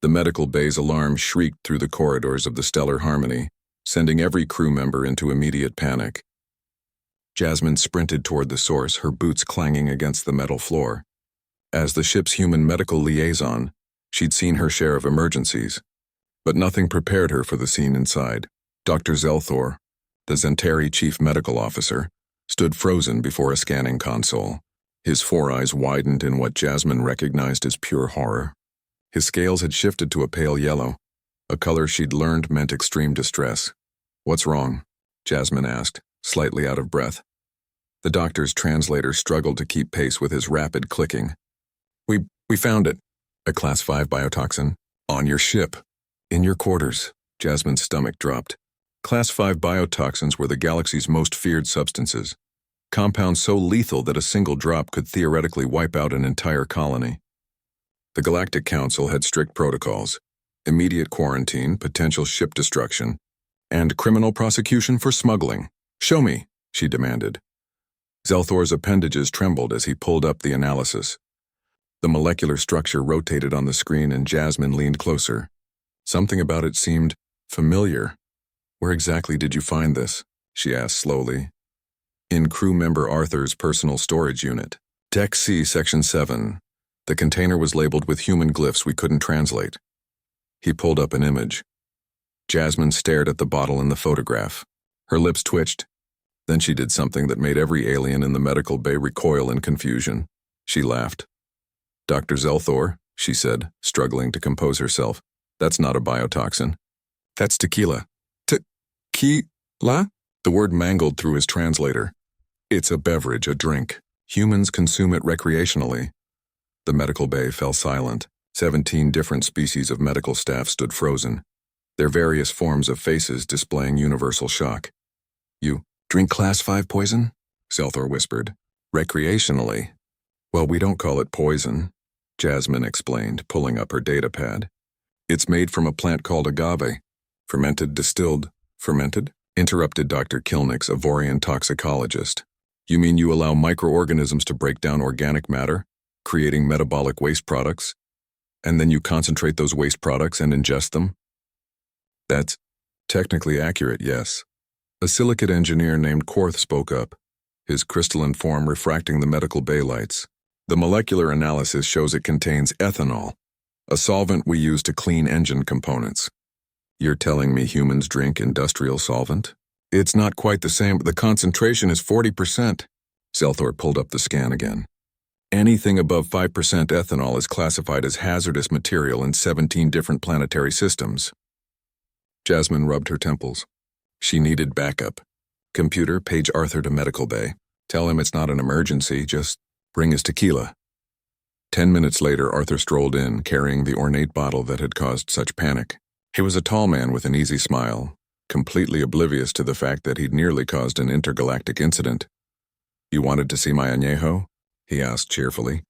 The medical bay's alarm shrieked through the corridors of the Stellar Harmony, sending every crew member into immediate panic. Jasmine sprinted toward the source, her boots clanging against the metal floor. As the ship's human medical liaison, she'd seen her share of emergencies, but nothing prepared her for the scene inside. Dr. Zelthor, the Zentari chief medical officer, stood frozen before a scanning console. His four eyes widened in what Jasmine recognized as pure horror. His scales had shifted to a pale yellow, a color she'd learned meant extreme distress. "What's wrong?" Jasmine asked, slightly out of breath. The doctor's translator struggled to keep pace with his rapid clicking. We found it. A Class-5 biotoxin. On your ship. In your quarters." Jasmine's stomach dropped. Class-5 biotoxins were the galaxy's most feared substances. Compounds so lethal that a single drop could theoretically wipe out an entire colony. The Galactic Council had strict protocols: immediate quarantine, potential ship destruction, and criminal prosecution for smuggling. "Show me," she demanded. Zelthor's appendages trembled as he pulled up the analysis. The molecular structure rotated on the screen and Jasmine leaned closer. Something about it seemed familiar. "Where exactly did you find this?" she asked slowly. "In crew member Arthur's personal storage unit. Deck C, Section 7. The container was labeled with human glyphs we couldn't translate." He pulled up an image. Jasmine stared at the bottle in the photograph. Her lips twitched. Then she did something that made every alien in the medical bay recoil in confusion. She laughed. "Dr. Zelthor," she said, struggling to compose herself, "that's not a biotoxin. That's tequila." Tequila? The word mangled through his translator. "It's a beverage, a drink. Humans consume it recreationally." The medical bay fell silent. 17 different species of medical staff stood frozen, their various forms of faces displaying universal shock. "You drink Class-5 poison?" Zelthor whispered. "Recreationally. Well, we don't call it poison," Jasmine explained, pulling up her data pad. "It's made from a plant called agave. Fermented, distilled." "Fermented?" interrupted Dr. Kilnix, a Vorian toxicologist. "You mean you allow microorganisms to break down organic matter, creating metabolic waste products, and then you concentrate those waste products and ingest them?" "That's technically accurate, yes." A silicate engineer named Quarth spoke up, his crystalline form refracting the medical bay lights. "The molecular analysis shows it contains ethanol, a solvent we use to clean engine components." "You're telling me humans drink industrial solvent?" "It's not quite the same, but the concentration is 40%. Zelthor pulled up the scan again. "Anything above 5% ethanol is classified as hazardous material in 17 different planetary systems." Jasmine rubbed her temples. She needed backup. "Computer, page Arthur to medical bay. Tell him it's not an emergency, just bring his tequila." 10 minutes later, Arthur strolled in, carrying the ornate bottle that had caused such panic. He was a tall man with an easy smile, completely oblivious to the fact that he'd nearly caused an intergalactic incident. "You wanted to see my añejo?" he asked cheerfully.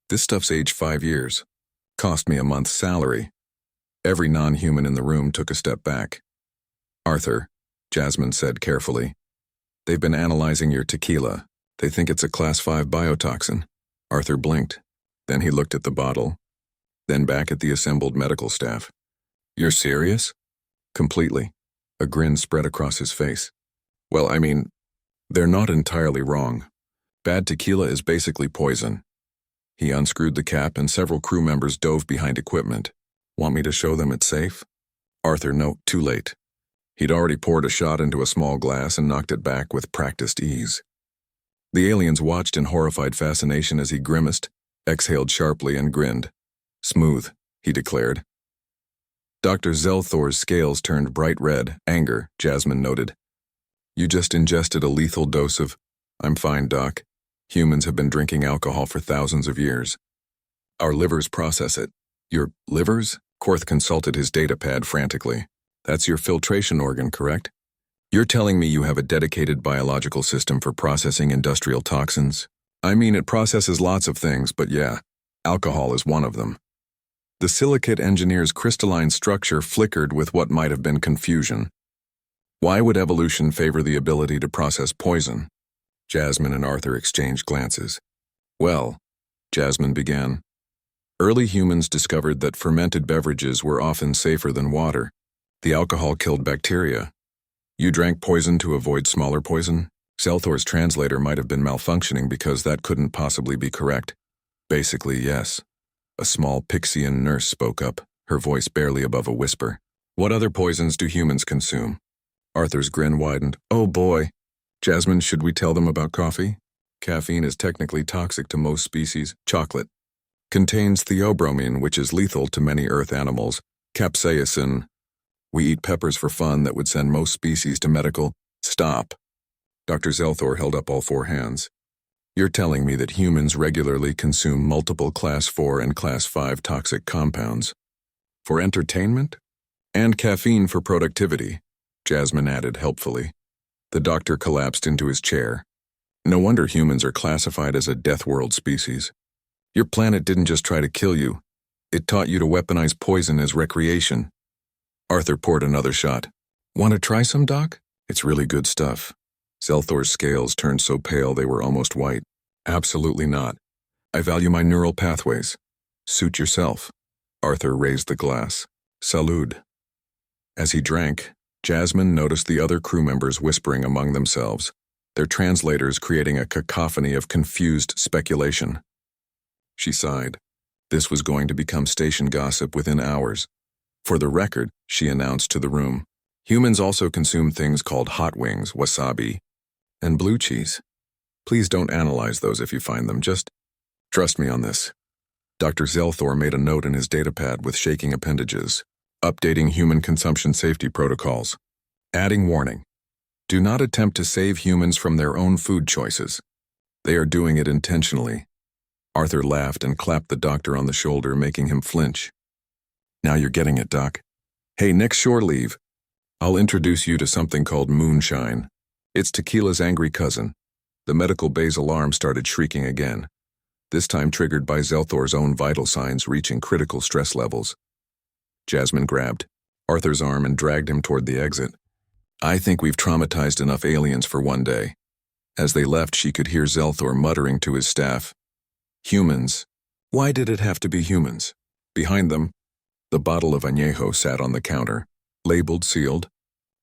"This stuff's aged 5 years. Cost me a month's salary." Every non-human in the room took a step back. "Arthur," Jasmine said carefully, "they've been analyzing your tequila. They think it's a Class-5 biotoxin." Arthur blinked. Then he looked at the bottle, then back at the assembled medical staff. "You're serious?" "Completely." A grin spread across his face. "Well, I mean, they're not entirely wrong. Bad tequila is basically poison." He unscrewed the cap and several crew members dove behind equipment. "Want me to show them it's safe?" Arthur, no, too late. He'd already poured a shot into a small glass and knocked it back with practiced ease. The aliens watched in horrified fascination as he grimaced, exhaled sharply, and grinned. "Smooth," he declared. Dr. Zelthor's scales turned bright red. "Anger," Jasmine noted. "You just ingested a lethal dose of—" "I'm fine, Doc. Humans have been drinking alcohol for thousands of years. Our livers process it." "Your livers?" Quarth consulted his data pad frantically. "That's your filtration organ, correct? You're telling me you have a dedicated biological system for processing industrial toxins?" "I mean, it processes lots of things, but yeah, alcohol is one of them." The silicate engineer's crystalline structure flickered with what might have been confusion. "Why would evolution favor the ability to process poison?" Jasmine and Arthur exchanged glances. "Well," Jasmine began, Early humans discovered that fermented beverages were often safer than water. The alcohol killed bacteria. You drank poison to avoid smaller poison? Zelthor's translator might have been malfunctioning because that couldn't possibly be correct. Basically, yes. A small Pixian nurse spoke up, her voice barely above a whisper. What other poisons do humans consume? Arthur's grin widened. Oh boy. Jasmine, should we tell them about coffee? Caffeine is technically toxic to most species. Chocolate contains theobromine, which is lethal to many earth animals. Capsaicin. We eat peppers for fun that would send most species to medical. Stop. Dr. Zelthor held up all four hands. You're telling me that humans regularly consume multiple Class 4 and Class 5 toxic compounds for entertainment? And caffeine for productivity, Jasmine added helpfully. The doctor collapsed into his chair. No wonder humans are classified as a death world species. Your planet didn't just try to kill you. It taught you to weaponize poison as recreation. Arthur poured another shot. Want to try some, Doc? It's really good stuff. Zelthor's scales turned so pale they were almost white. Absolutely not. I value my neural pathways. Suit yourself. Arthur raised the glass. Salud. As he drank, Jasmine noticed the other crew members whispering among themselves, their translators creating a cacophony of confused speculation. She sighed. This was going to become station gossip within hours. For the record, she announced to the room, humans also consume things called hot wings, wasabi, and blue cheese. Please don't analyze those if you find them, just trust me on this. Dr. Zelthor made a note in his datapad with shaking appendages, updating human consumption safety protocols. Adding warning. Do not attempt to save humans from their own food choices. They are doing it intentionally. Arthur laughed and clapped the doctor on the shoulder, making him flinch. Now you're getting it, Doc. Hey, next shore leave, I'll introduce you to something called moonshine. It's Tequila's angry cousin. The medical bay's alarm started shrieking again, this time triggered by Zelthor's own vital signs reaching critical stress levels. Jasmine grabbed Arthur's arm and dragged him toward the exit. I think we've traumatized enough aliens for one day. As they left, she could hear Zelthor muttering to his staff. Humans. Why did it have to be humans? Behind them, the bottle of añejo sat on the counter, labeled, sealed,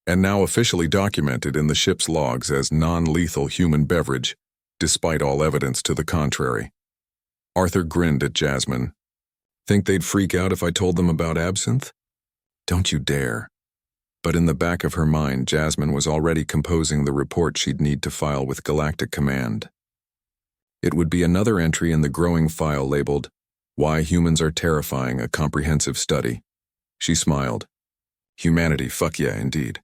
and now officially documented in the ship's logs as non-lethal human beverage, despite all evidence to the contrary. Arthur grinned at Jasmine. Think they'd freak out if I told them about absinthe? Don't you dare. But in the back of her mind, Jasmine was already composing the report she'd need to file with Galactic Command. It would be another entry in the growing file labeled, Why Humans Are Terrifying, a Comprehensive Study. She smiled. Humanity, fuck yeah, indeed.